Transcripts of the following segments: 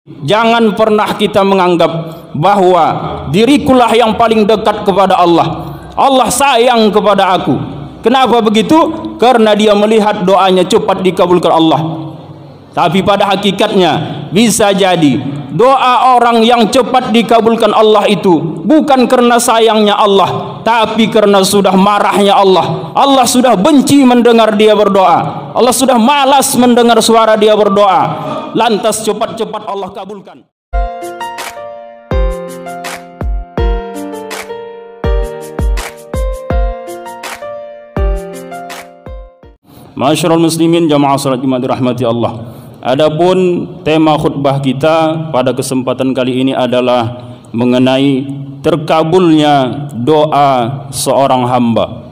Jangan pernah kita menganggap bahwa dirikulah yang paling dekat kepada Allah. Allah sayang kepada aku. Kenapa begitu? Karena dia melihat doanya cepat dikabulkan Allah. Tapi pada hakikatnya bisa jadi doa orang yang cepat dikabulkan Allah itu bukan karena sayangnya Allah, tapi karena sudah marahnya Allah. Allah sudah benci mendengar dia berdoa. Allah sudah malas mendengar suara dia berdoa. Lantas cepat-cepat Allah kabulkan. Masyarul muslimin jamaah salat Jumat dirahmati Allah. Adapun tema khutbah kita pada kesempatan kali ini adalah mengenai terkabulnya doa seorang hamba.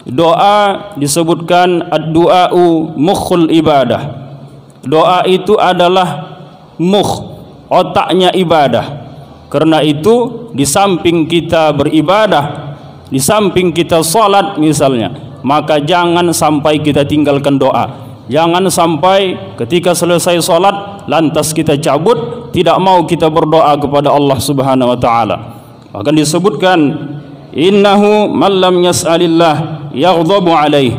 Doa disebutkan ad-du'a'u mukhul ibadah. Doa itu adalah otaknya ibadah. Karena itu di samping kita beribadah, di samping kita salat misalnya, maka jangan sampai kita tinggalkan doa. Jangan sampai ketika selesai salat lantas kita cabut, tidak mau kita berdoa kepada Allah Subhanahu wa taala. Bahkan disebutkan innahu man lam yas'alillah yaghdabu alaih.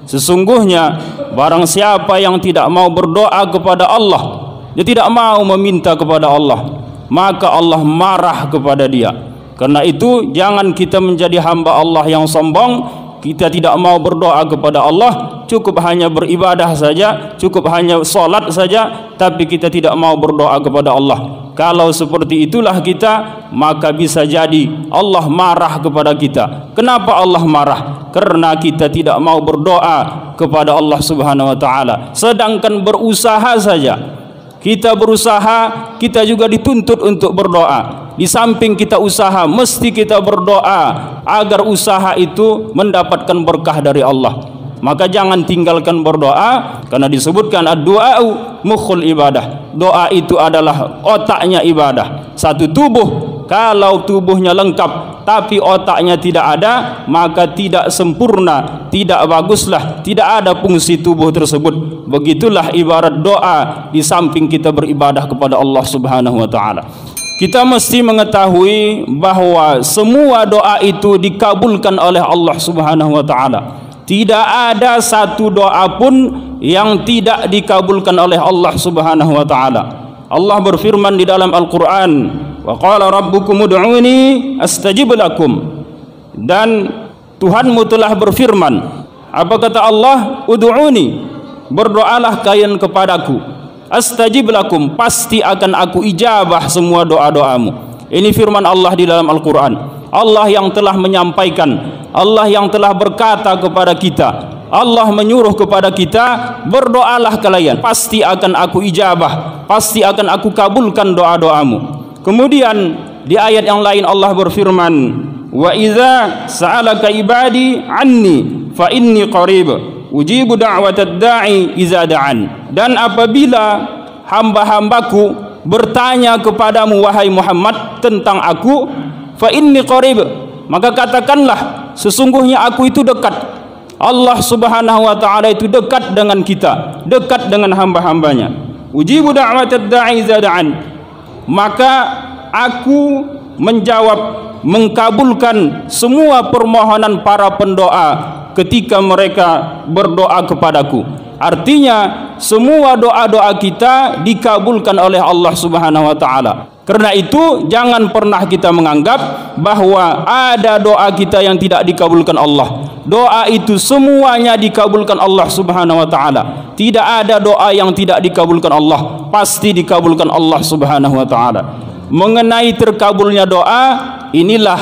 Sesungguhnya barang siapa yang tidak mau berdoa kepada Allah, dia tidak mau meminta kepada Allah, maka Allah marah kepada dia. Karena itu jangan kita menjadi hamba Allah yang sombong. Kita tidak mau berdoa kepada Allah, cukup hanya beribadah saja, cukup hanya salat saja, tapi kita tidak mau berdoa kepada Allah. Kalau seperti itulah kita, maka bisa jadi Allah marah kepada kita. Kenapa Allah marah? Karena kita tidak mau berdoa kepada Allah Subhanahu wa taala. Sedangkan berusaha saja. Kita berusaha, kita juga dituntut untuk berdoa. Di samping kita usaha, mesti kita berdoa agar usaha itu mendapatkan berkah dari Allah. Maka jangan tinggalkan berdoa, karena disebutkan ad-du'a'u mukhul ibadah. Doa itu adalah otaknya ibadah. Satu tubuh, kalau tubuhnya lengkap tapi otaknya tidak ada, maka tidak sempurna, tidak baguslah, tidak ada fungsi tubuh tersebut. Begitulah ibarat doa di samping kita beribadah kepada Allah Subhanahu wa taala. Kita mesti mengetahui bahwa semua doa itu dikabulkan oleh Allah Subhanahu wa taala. Tidak ada satu doa pun yang tidak dikabulkan oleh Allah Subhanahu wa taala. Allah berfirman di dalam Al-Qur'an, "Wa qala rabbukum ud'uni astajib lakum." Dan Tuhanmu telah berfirman, apa kata Allah? Ud'uni, berdoalah kalian kepadaku. Astajib lakum, pasti akan aku ijabah semua doa-doamu. Ini firman Allah di dalam Al-Quran. Allah yang telah menyampaikan, Allah yang telah berkata kepada kita, Allah menyuruh kepada kita, berdoalah kalian, pasti akan aku ijabah, pasti akan aku kabulkan doa-doamu. Kemudian di ayat yang lain Allah berfirman, wa idza sa'alaka ibadi anni fa inni qarib ujibu da'watad da'i iza da'an. Dan apabila hamba-hambaku bertanya kepadamu wahai Muhammad tentang aku, fa inni qarib, maka katakanlah sesungguhnya aku itu dekat. Allah Subhanahu wa taala itu dekat dengan kita, dekat dengan hamba-hambanya. Ujibu da'watad da'i iza da'an, maka aku menjawab, mengkabulkan semua permohonan para pendoa ketika mereka berdoa kepadaku. Artinya semua doa-doa kita dikabulkan oleh Allah Subhanahu wa taala. Karena itu jangan pernah kita menganggap bahwa ada doa kita yang tidak dikabulkan Allah. Doa itu semuanya dikabulkan Allah Subhanahu wa taala. Tidak ada doa yang tidak dikabulkan Allah, pasti dikabulkan Allah Subhanahu wa taala. Mengenai terkabulnya doa, inilah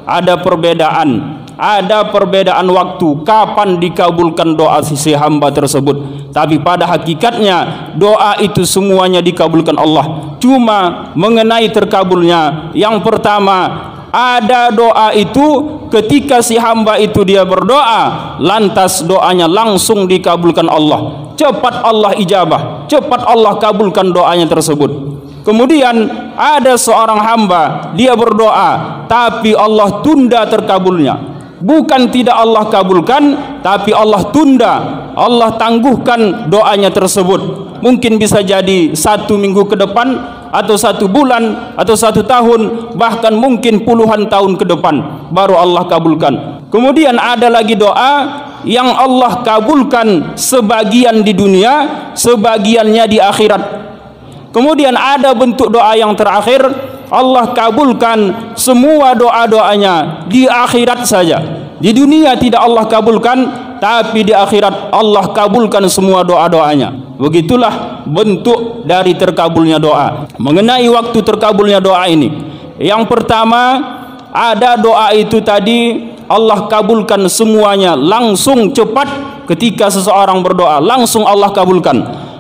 ada perbedaan. Ada perbedaan waktu kapan dikabulkan doa si hamba tersebut. Tapi pada hakikatnya doa itu semuanya dikabulkan Allah. Cuma mengenai terkabulnya, yang pertama, ada doa itu ketika si hamba itu dia berdoa, lantas doanya langsung dikabulkan Allah. Cepat Allah ijabah, cepat Allah kabulkan doanya tersebut. Kemudian ada seorang hamba, dia berdoa tapi Allah tunda terkabulnya. Bukan tidak Allah kabulkan, tapi Allah tunda, Allah tangguhkan doanya tersebut. mungkin bisa jadi 1 minggu ke depan, atau 1 bulan, atau 1 tahun, bahkan mungkin puluhan tahun ke depan baru Allah kabulkan. Kemudian ada lagi doa yang Allah kabulkan sebagian di dunia, sebagiannya di akhirat. Kemudian ada bentuk doa yang terakhir, Allah kabulkan semua doa-doanya di akhirat saja. Di dunia tidak Allah kabulkan, tapi di akhirat Allah kabulkan semua doa-doanya. Begitulah bentuk dari terkabulnya doa. Mengenai waktu terkabulnya doa ini, yang pertama, ada doa itu tadi Allah kabulkan semuanya langsung cepat. Ketika seseorang berdoa langsung Allah kabulkan.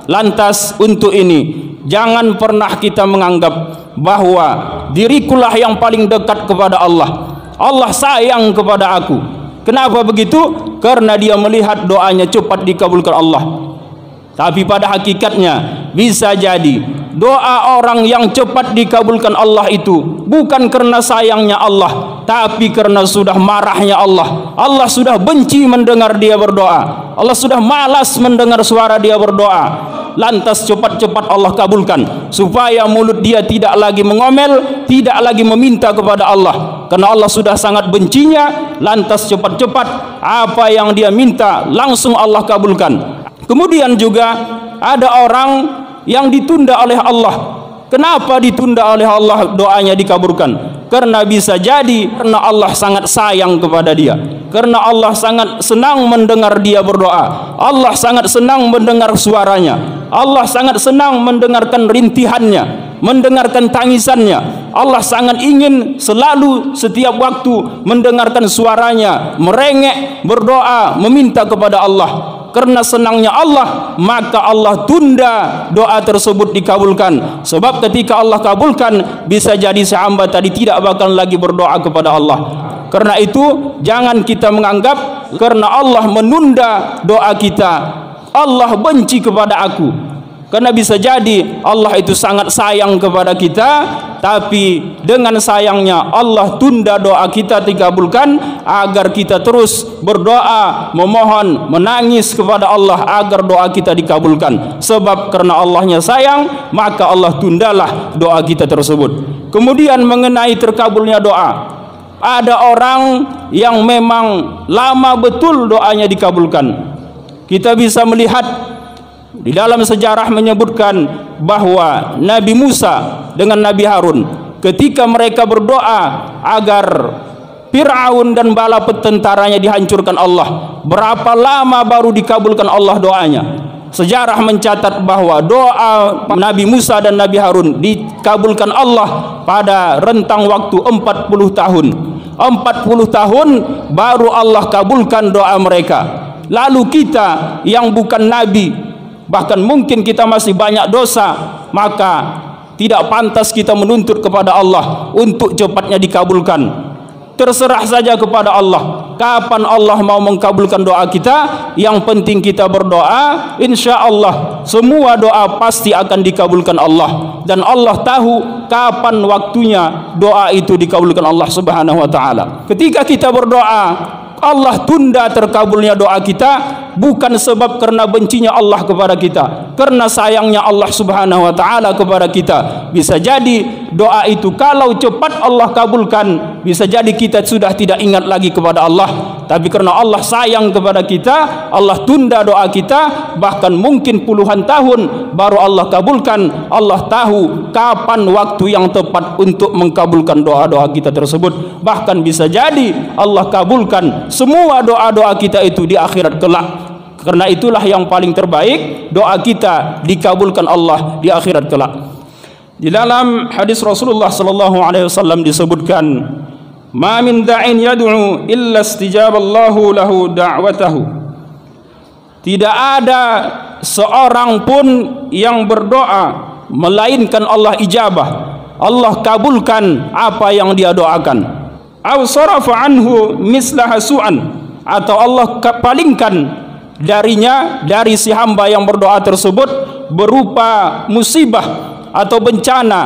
Lantas untuk ini jangan pernah kita menganggap bahwa dirikulah yang paling dekat kepada Allah. Allah sayang kepada aku. Kenapa begitu? Karena dia melihat doanya cepat dikabulkan Allah. Tapi pada hakikatnya bisa jadi doa orang yang cepat dikabulkan Allah itu bukan karena sayangnya Allah, tapi karena sudah marahnya Allah. Allah sudah benci mendengar dia berdoa. Allah sudah malas mendengar suara dia berdoa. Lantas cepat-cepat Allah kabulkan, supaya mulut dia tidak lagi mengomel, tidak lagi meminta kepada Allah, karena Allah sudah sangat bencinya. Lantas cepat-cepat apa yang dia minta langsung Allah kabulkan. Kemudian juga ada orang yang ditunda oleh Allah. Kenapa ditunda oleh Allah doanya dikabulkan? Karena bisa jadi karena Allah sangat sayang kepada dia, karena Allah sangat senang mendengar dia berdoa. Allah sangat senang mendengar suaranya. Allah sangat senang mendengarkan rintihannya, mendengarkan tangisannya. Allah sangat ingin selalu setiap waktu mendengarkan suaranya, merengek, berdoa, meminta kepada Allah. Karena senangnya Allah, maka Allah tunda doa tersebut dikabulkan. Sebab ketika Allah kabulkan, bisa jadi si hamba tadi tidak bakal lagi berdoa kepada Allah. Karena itu jangan kita menganggap karena Allah menunda doa kita, Allah benci kepada aku. Karena bisa jadi Allah itu sangat sayang kepada kita, tapi dengan sayangnya Allah tunda doa kita dikabulkan agar kita terus berdoa, memohon, menangis kepada Allah agar doa kita dikabulkan. Sebab karena Allahnya sayang, maka Allah tundalah doa kita tersebut. Kemudian mengenai terkabulnya doa, ada orang yang memang lama betul doanya dikabulkan. Kita bisa melihat di dalam sejarah menyebutkan bahwa Nabi Musa dengan Nabi Harun ketika mereka berdoa agar Fir'aun dan bala tentaranya dihancurkan Allah, berapa lama baru dikabulkan Allah doanya? Sejarah mencatat bahwa doa Nabi Musa dan Nabi Harun dikabulkan Allah pada rentang waktu 40 tahun. 40 tahun baru Allah kabulkan doa mereka. Lalu kita yang bukan Nabi, bahkan mungkin kita masih banyak dosa, maka tidak pantas kita menuntut kepada Allah untuk cepatnya dikabulkan. Terserah saja kepada Allah kapan Allah mau mengkabulkan doa kita. Yang penting kita berdoa, insya Allah semua doa pasti akan dikabulkan Allah, dan Allah tahu kapan waktunya doa itu dikabulkan Allah Subhanahu wa taala. Ketika kita berdoa Allah tunda terkabulnya doa kita, bukan sebab karena bencinya Allah kepada kita, karena sayangnya Allah Subhanahu wa taala kepada kita. Bisa jadi doa itu kalau cepat Allah kabulkan, bisa jadi kita sudah tidak ingat lagi kepada Allah, tapi karena Allah sayang kepada kita, Allah tunda doa kita, bahkan mungkin puluhan tahun baru Allah kabulkan. Allah tahu kapan waktu yang tepat untuk mengkabulkan doa-doa kita tersebut. Bahkan bisa jadi Allah kabulkan semua doa-doa kita itu di akhirat kelak. Karena itulah yang paling terbaik, doa kita dikabulkan Allah di akhirat kelak. Di dalam hadis Rasulullah sallallahu alaihi wasallam disebutkan, "Ma min da'in yad'u illa istijaballahu lahu da'watahu." Tidak ada seorang pun yang berdoa melainkan Allah ijabah, Allah kabulkan apa yang dia doakan. Aw sarafa anhu mislah su'an, atau Allah palingkan darinya, dari si hamba yang berdoa tersebut, berupa musibah atau bencana,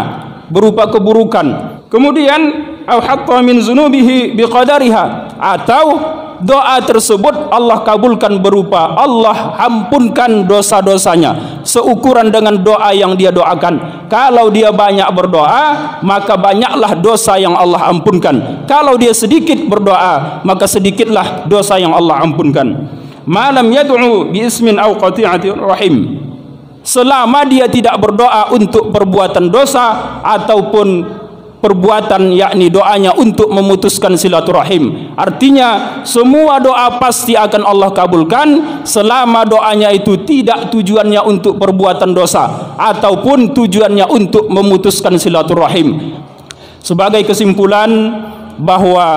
berupa keburukan. Kemudian aw hatta min zunubihi biqadariha, atau doa tersebut Allah kabulkan berupa Allah ampunkan dosa-dosanya seukuran dengan doa yang dia doakan. Kalau dia banyak berdoa, maka banyaklah dosa yang Allah ampunkan. Kalau dia sedikit berdoa, maka sedikitlah dosa yang Allah ampunkan. Malam yad'u bi ismin aw qati'atir rahim, selama dia tidak berdoa untuk perbuatan dosa ataupun perbuatan, yakni doanya untuk memutuskan silaturahim. Artinya semua doa pasti akan Allah kabulkan selama doanya itu tidak tujuannya untuk perbuatan dosa ataupun tujuannya untuk memutuskan silaturahim. Sebagai kesimpulan, bahwa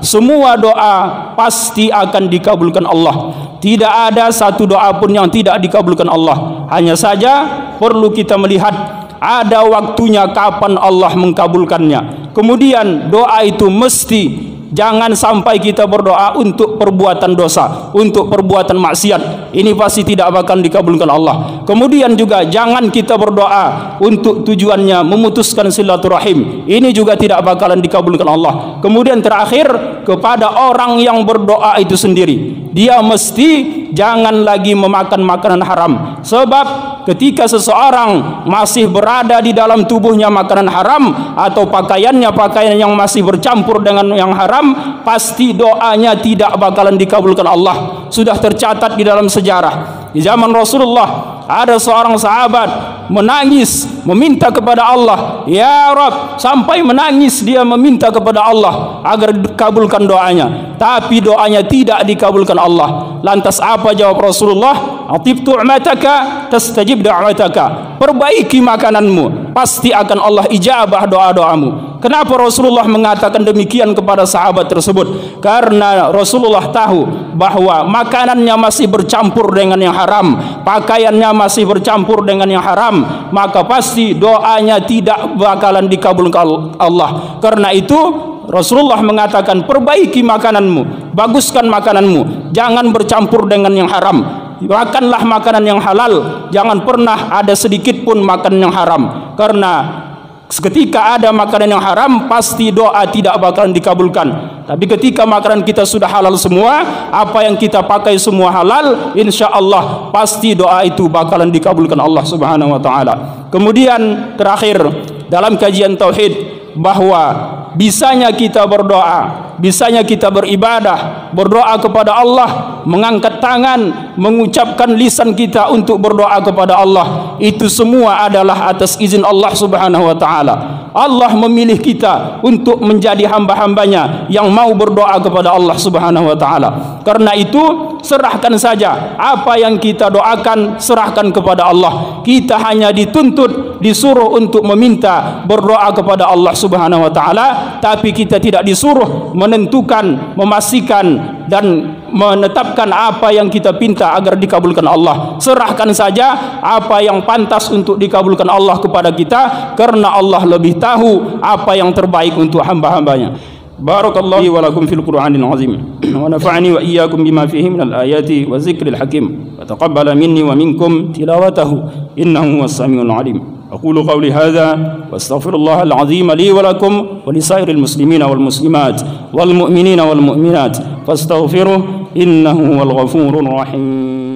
semua doa pasti akan dikabulkan Allah. Tidak ada satu doa pun yang tidak dikabulkan Allah. Hanya saja perlu kita melihat ada waktunya kapan Allah mengkabulkannya. Kemudian doa itu mesti, jangan sampai kita berdoa untuk perbuatan dosa, untuk perbuatan maksiat. Ini pasti tidak bakal dikabulkan Allah. Kemudian juga jangan kita berdoa untuk tujuannya memutuskan silaturahim. Ini juga tidak bakalan dikabulkan Allah. Kemudian terakhir, kepada orang yang berdoa itu sendiri, dia mesti jangan lagi memakan makanan haram. Sebab ketika seseorang masih berada di dalam tubuhnya makanan haram atau pakaian yang masih bercampur dengan yang haram, pasti doanya tidak bakalan dikabulkan Allah. Sudah tercatat di dalam sejarah. Di zaman Rasulullah ada seorang sahabat menangis meminta kepada Allah, ya Rabb, sampai menangis dia meminta kepada Allah agar dikabulkan doanya, tapi doanya tidak dikabulkan Allah. Lantas apa jawab Rasulullah? Atib tu'mataka tastajib da'wataka, perbaiki makananmu, pasti akan Allah ijabah doa-doamu. Kenapa Rasulullah mengatakan demikian kepada sahabat tersebut? Karena Rasulullah tahu bahwa makanannya masih bercampur dengan yang haram, pakaiannya masih bercampur dengan yang haram, maka pasti doanya tidak bakalan dikabulkan Allah. Karena itu Rasulullah mengatakan, perbaiki makananmu, baguskan makananmu, jangan bercampur dengan yang haram. Makanlah makanan yang halal, jangan pernah ada sedikit pun makan yang haram. Karena ketika ada makanan yang haram, pasti doa tidak bakalan dikabulkan. Tapi ketika makanan kita sudah halal semua, apa yang kita pakai semua halal, insya Allah pasti doa itu bakalan dikabulkan Allah Subhanahu wa ta'ala. Kemudian terakhir, dalam kajian tauhid, bahwa bisanya kita berdoa, bisanya kita beribadah, berdoa kepada Allah, mengangkat tangan, mengucapkan lisan kita untuk berdoa kepada Allah, itu semua adalah atas izin Allah Subhanahu wa ta'ala. Allah memilih kita untuk menjadi hamba-hambanya yang mau berdoa kepada Allah Subhanahu wa ta'ala. Karena itu serahkan saja apa yang kita doakan, serahkan kepada Allah. Kita hanya dituntut, disuruh untuk meminta, berdoa kepada Allah Subhanahu wa ta'ala, tapi kita tidak disuruh menentukan, memastikan dan menetapkan apa yang kita pinta agar dikabulkan Allah. Serahkan saja apa yang pantas untuk dikabulkan Allah kepada kita, karena Allah lebih tahu apa yang terbaik untuk hamba-hambanya. Barakallahu li wa lakum fil Qur'anil azim wa nafa'ani wa iyyakum bima fihi minal ayati wa zikril hakim wa taqabbala minni wa minkum tilawatahu innahu was samiul alim. أقول قولي هذا واستغفر الله العظيم لي ولكم ولسائر المسلمين والمسلمات والمؤمنين والمؤمنات فاستغفروه إنه هو الغفور الرحيم.